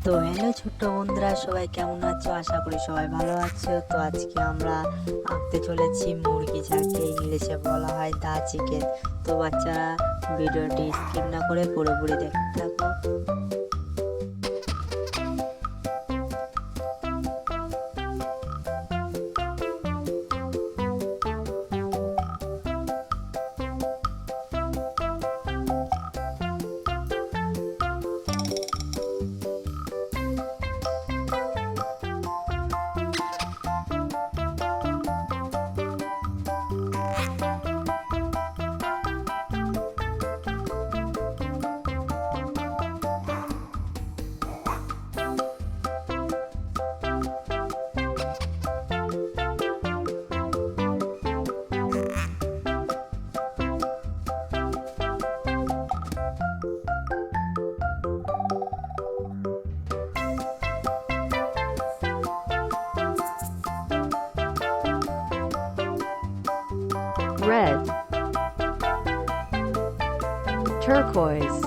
তো হ্যালো ছোট্ট বন্ধুরা, সবাই কেমন আছো? আশা করি সবাই ভালো আছো। তো আজকে আমরা আঁকতে চলেছি মুরগি, যাকে ইংলিশে বলা হয় দা চিকেন। তো বাচ্চারা ভিডিওটি স্কিপ না করে পুরোপুরি দেখতে থাকো। Red, turquoise,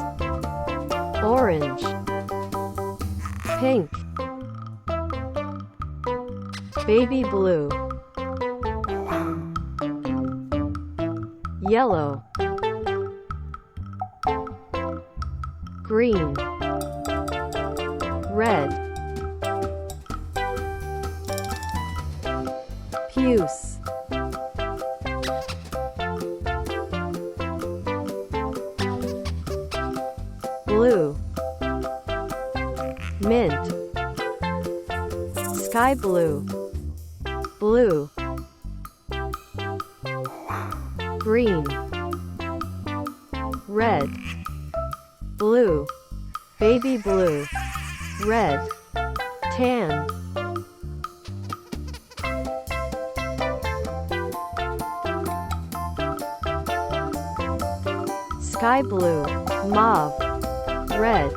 orange, pink, baby blue, yellow, green, red, puce, blue, mint, sky blue, blue, green, red, blue, baby blue, red, tan, sky blue, mauve, red,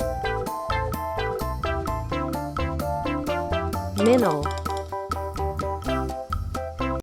mineral,